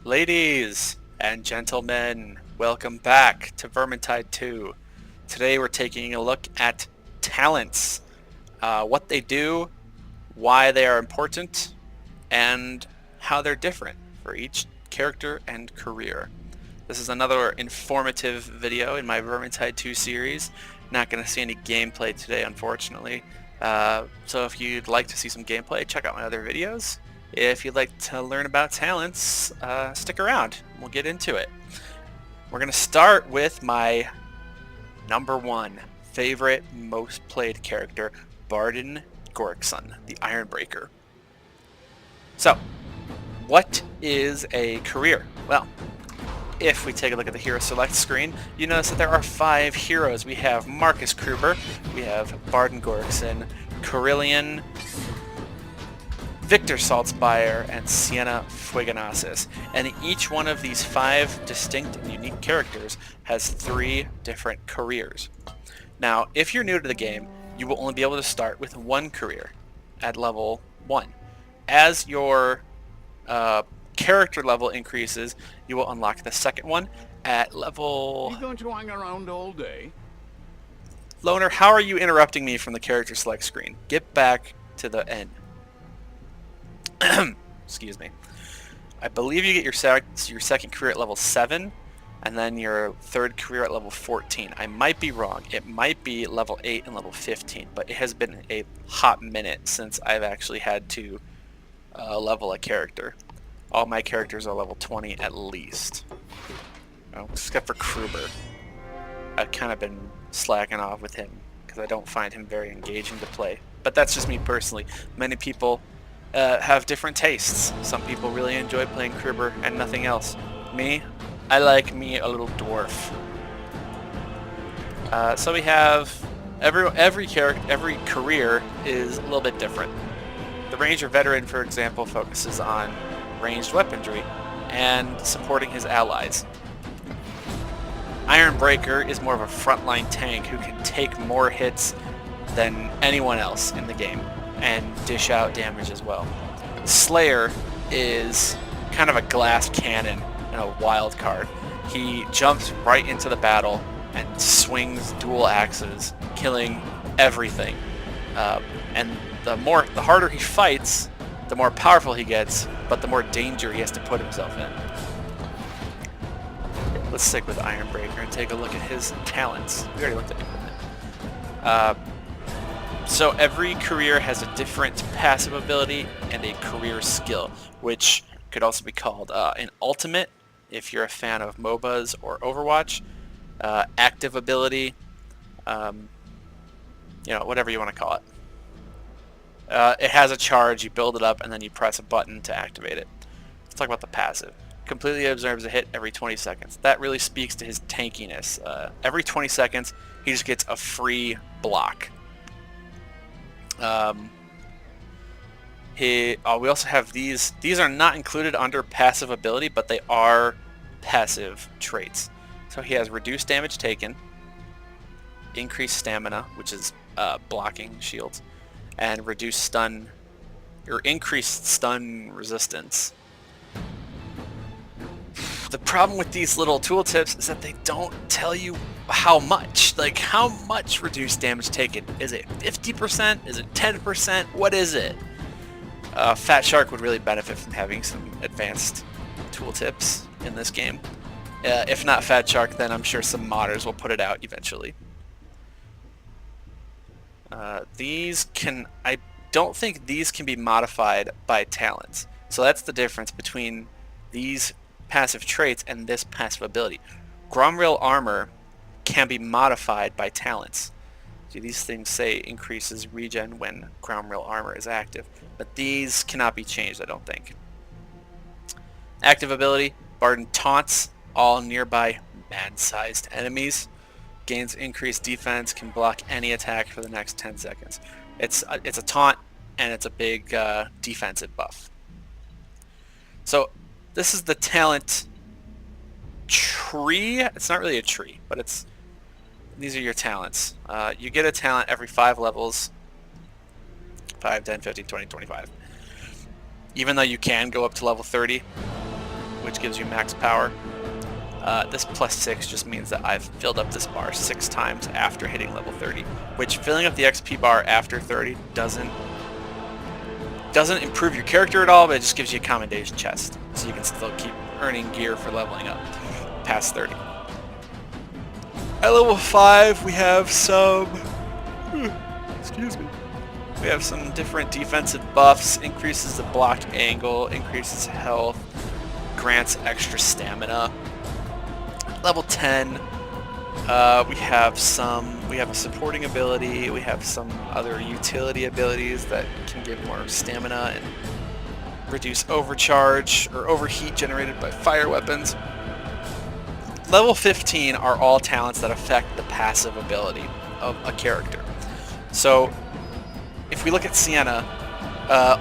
Ladies and gentlemen, welcome back to Vermintide 2. Today we're taking a look at talents, what they do, why they are important, and how they're different for each character and career. This is another informative video in my Vermintide 2 series. Not going to see any gameplay today, unfortunately. So if you'd like to see some gameplay, check out my other videos. If you'd like to learn about talents, stick around. We'll get into it. We're going to start with my number one favorite, most played character, Bardin Gorkson, the Ironbreaker. So, what is a career? Well, if we take a look at the hero select screen, you notice that there are 5 heroes. We have Marcus Kruber, we have Bardin Gorkson, Carillion, Victor Saltzpyre, and Sienna Fuegonasis. And each one of these 5 distinct and unique characters has 3 different careers. Now, if you're new to the game, you will only be able to start with 1 career at level 1. As your character level increases, you will unlock the second one at level... You going to hang around all day? Lohner, how are you interrupting me from the character select screen? Get back to the end. Excuse me. I believe you get your second career at level 7, and then your third career at level 14. I might be wrong. It might be level 8 and level 15, but it has been a hot minute since I've actually had to level a character. All my characters are level 20 at least. Well, except for Kruber. I've kind of been slacking off with him because I don't find him very engaging to play. But that's just me personally. Many people have different tastes. Some people really enjoy playing Kruber and nothing else. Me, I like me a little dwarf. So we have every career is a little bit different. The Ranger Veteran, for example, focuses on ranged weaponry and supporting his allies. Ironbreaker is more of a frontline tank who can take more hits than anyone else in the game and dish out damage as well. Slayer is kind of a glass cannon and a wild card. He jumps right into the battle and swings dual axes, killing everything. And the harder he fights, the more powerful he gets, but the more danger he has to put himself in. Let's stick with Ironbreaker and take a look at his talents. We already looked at equipment. So every career has a different passive ability and a career skill, which could also be called an ultimate if you're a fan of MOBAs or Overwatch, active ability, whatever you want to call it. It has a charge, you build it up, and then you press a button to activate it. Let's talk about the passive. Completely absorbs a hit every 20 seconds. That really speaks to his tankiness. Every 20 seconds, he just gets a free block. We also have these. These are not included under passive ability, but they are passive traits. So he has reduced damage taken, increased stamina, which is blocking shields, and reduced stun, or increased stun resistance. The problem with these little tooltips is that they don't tell you how much. Like, how much reduced damage taken? Is it 50%? Is it 10%? What is it? Fat Shark would really benefit from having some advanced tooltips in this game. If not Fat Shark, then I'm sure some modders will put it out eventually. I don't think these can be modified by talents. So that's the difference between these passive traits and this passive ability. Gromril armor can be modified by talents. See, these things say increases regen when Gromril armor is active, but these cannot be changed, I don't think. Active ability, Bardin taunts all nearby man-sized enemies. Gains increased defense, can block any attack for the next 10 seconds. It's a taunt, and it's a big defensive buff. So this is the talent tree. It's not really a tree, but these are your talents. You get a talent every 5 levels. 5, 10, 15, 20, 25. Even though you can go up to level 30 which gives you max power. This +6 just means that I've filled up this bar 6 times after hitting level 30, which filling up the XP bar after 30 doesn't improve your character at all, but it just gives you a commendation chest, so you can still keep earning gear for leveling up past 30. At level 5, we have some... excuse me. We have some different defensive buffs, increases the block angle, increases health, grants extra stamina. Level 10, we have a supporting ability, we have some other utility abilities that can give more stamina and reduce overcharge or overheat generated by fire weapons. Level 15 are all talents that affect the passive ability of a character. So if we look at Sienna,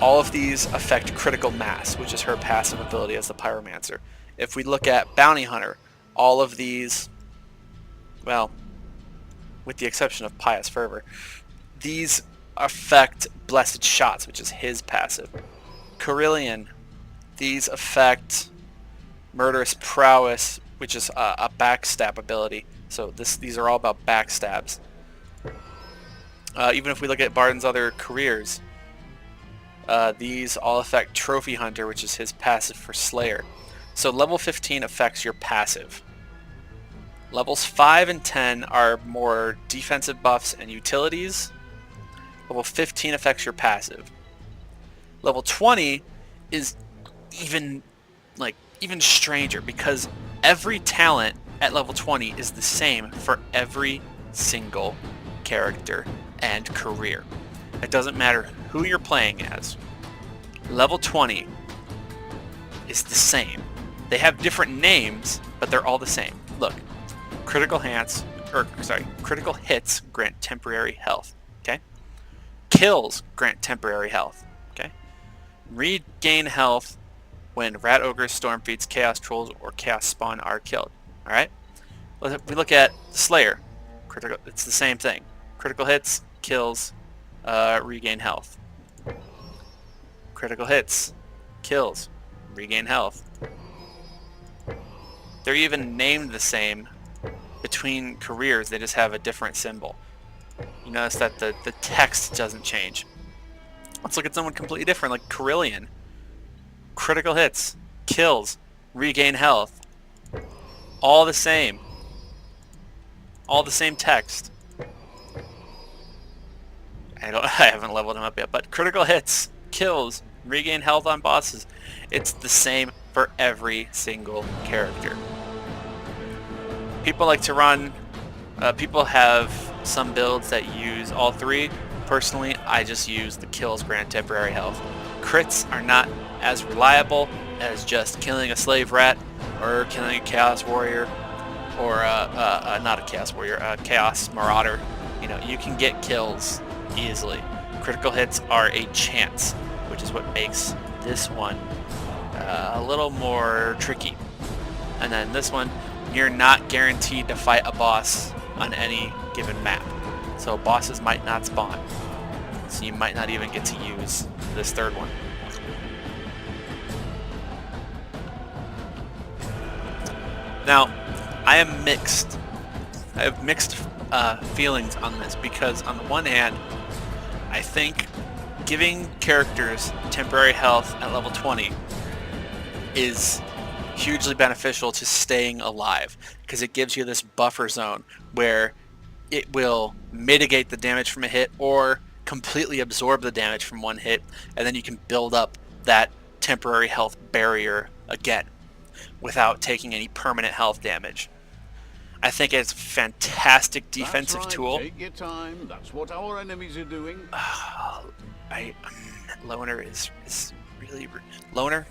all of these affect critical mass, which is her passive ability as the pyromancer. If we look at Bounty Hunter, all of these, well, with the exception of Pious Fervor, these affect Blessed Shots, which is his passive. Carillion, these affect Murderous Prowess, which is a backstab ability. So these are all about backstabs. Even if we look at Barden's other careers, these all affect Trophy Hunter, which is his passive for Slayer. So level 15 affects your passive. Levels 5 and 10 are more defensive buffs and utilities. Level 15 affects your passive. Level 20 is even stranger, because every talent at level 20 is the same for every single character and career. It doesn't matter who you're playing as. Level 20 is the same. They have different names, but they're all the same. Look, critical hits grant temporary health. Okay? Kills grant temporary health. Okay? Regain health when Rat Ogres, Stormfeets, Chaos Trolls, or Chaos Spawn are killed. Alright? We look at Slayer. It's the same thing. Critical hits, kills, regain health. Critical hits, kills, regain health. They're even named the same between careers, they just have a different symbol. You notice that the text doesn't change. Let's look at someone completely different, like Carillion. Critical hits, kills, regain health. All the same. All the same text. I haven't leveled him up yet, but critical hits, kills, regain health on bosses. It's the same for every single character. People like to run, people have some builds that use all three. Personally, I just use the kills grant temporary health. Crits are not as reliable as just killing a slave rat or killing a chaos warrior or not a chaos warrior, a chaos marauder. You know, you can get kills easily. Critical hits are a chance, which is what makes this one a little more tricky. And then this one, you're not guaranteed to fight a boss on any given map. So bosses might not spawn. So you might not even get to use this third one. Now, I am mixed. I have mixed feelings on this, because on the one hand, I think giving characters temporary health at level 20 is hugely beneficial to staying alive, because it gives you this buffer zone where it will mitigate the damage from a hit or completely absorb the damage from one hit, and then you can build up that temporary health barrier again without taking any permanent health damage. I think it's a fantastic defensive That's right. tool. Take your time. That's what our enemies are doing. Lohner is really Lohner.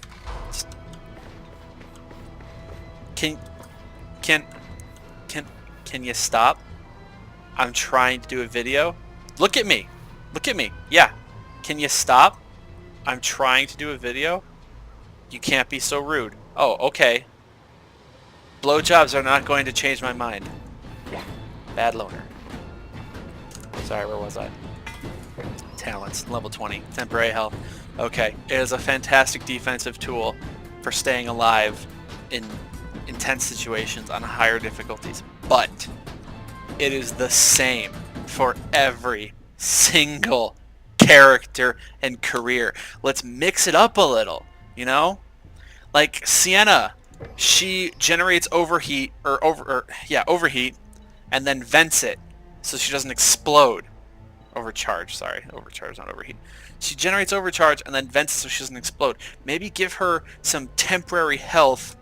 Can you stop? I'm trying to do a video. Look at me. Look at me. Yeah. Can you stop? I'm trying to do a video. You can't be so rude. Oh, okay. Blowjobs are not going to change my mind. Bad Lohner. Sorry, where was I? Talents, level 20, temporary health. Okay, it is a fantastic defensive tool for staying alive in intense situations on higher difficulties, but it is the same for every single character and career. Let's mix it up a little, you know? Like Sienna, she generates overheat overheat and then vents it so she doesn't explode. Overcharge, sorry. Overcharge, not overheat. She generates overcharge and then vents it so she doesn't explode. Maybe give her some temporary health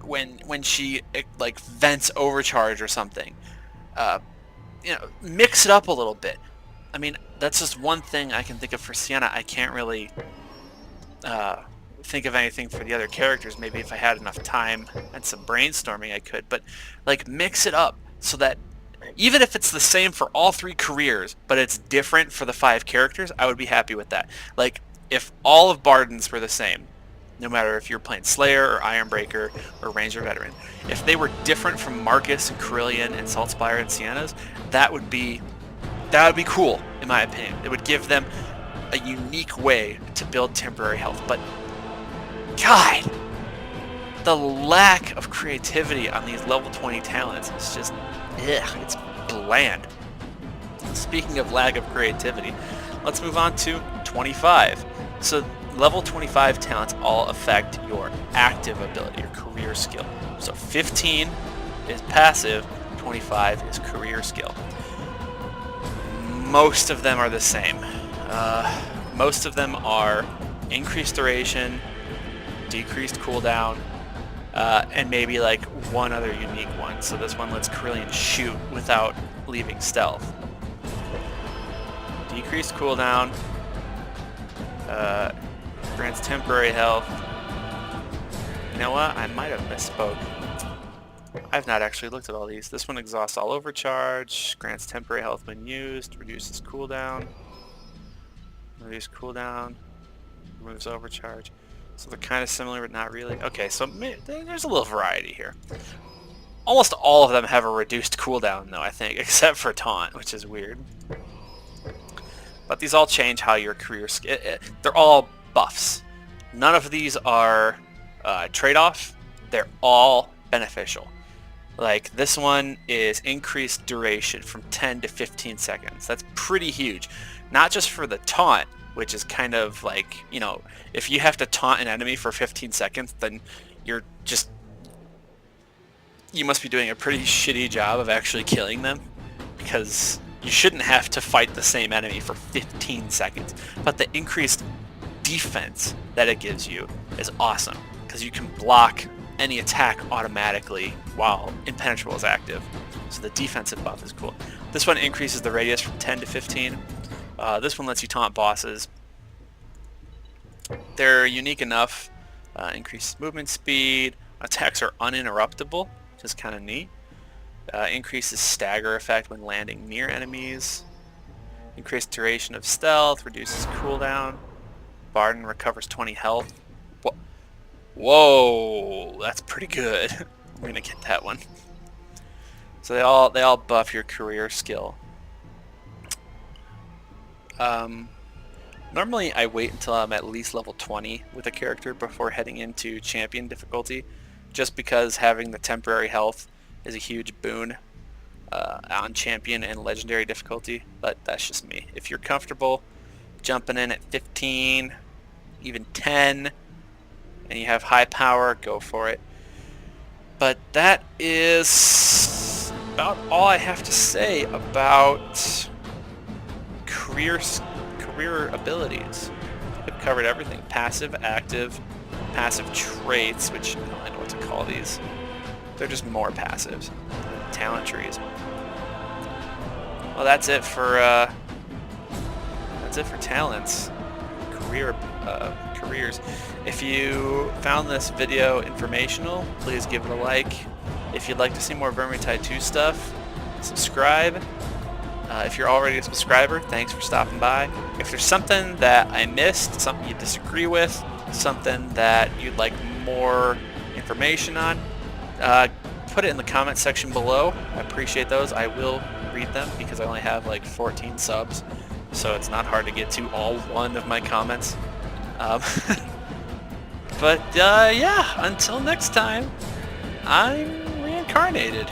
when she like vents overcharge or something. Mix it up a little bit. I mean, that's just one thing I can think of for Sienna. I can't really think of anything for the other characters. Maybe if I had enough time and some brainstorming I could, but like mix it up so that even if it's the same for all 3 careers, but it's different for the 5 characters, I would be happy with that. Like if all of Barden's were the same, no matter if you're playing Slayer or Ironbreaker or Ranger Veteran, if they were different from Marcus and Carillion and Saltspire and Sienna's, that would be cool in my opinion. It would give them a unique way to build temporary health. But God, the lack of creativity on these level 20 talents is just, it's bland. Speaking of lack of creativity, let's move on to 25. So level 25 talents all affect your active ability, your career skill. So 15 is passive, 25 is career skill. Most of them are the same. Most of them are increased duration, decreased cooldown, and maybe like one other unique one. So this one lets Carillion shoot without leaving stealth. Decreased cooldown, grants temporary health. You know what? I might have misspoke. I've not actually looked at all these. This one exhausts all overcharge, grants temporary health when used, reduces cooldown, reduce cooldown, removes overcharge. So they're kind of similar, but not really. Okay, so there's a little variety here. Almost all of them have a reduced cooldown, though, I think, except for Taunt, which is weird. But these all change how your career... They're all buffs. None of these are trade-off. They're all beneficial. Like, this one is increased duration from 10 to 15 seconds. That's pretty huge. Not just for the Taunt, which is kind of like, you know, if you have to taunt an enemy for 15 seconds, then you must be doing a pretty shitty job of actually killing them, because you shouldn't have to fight the same enemy for 15 seconds. But the increased defense that it gives you is awesome, because you can block any attack automatically while Impenetrable is active. So the defensive buff is cool. This one increases the radius from 10 to 15. This one lets you taunt bosses. They're unique enough. Increases movement speed. Attacks are uninterruptible, which is kind of neat. Increases stagger effect when landing near enemies. Increased duration of stealth. Reduces cooldown. Barden recovers 20 health. Whoa, that's pretty good. I'm gonna get that one. So they all buff your career skill. Normally I wait until I'm at least level 20 with a character before heading into champion difficulty, just because having the temporary health is a huge boon on champion and legendary difficulty, but that's just me. If you're comfortable jumping in at 15, even 10, and you have high power, go for it. But that is about all I have to say about career abilities. I've covered everything. Passive, active, passive traits, which I don't really know what to call these. They're just more passives. Talent trees. Well, that's it for talents. Careers. If you found this video informational, please give it a like. If you'd like to see more Vermintide 2 stuff, subscribe. If you're already a subscriber, thanks for stopping by. If there's something that I missed, something you disagree with, something that you'd like more information on, put it in the comment section below. I appreciate those. I will read them because I only have like 14 subs, so it's not hard to get to all one of my comments. But yeah, until next time, I'm reincarnated.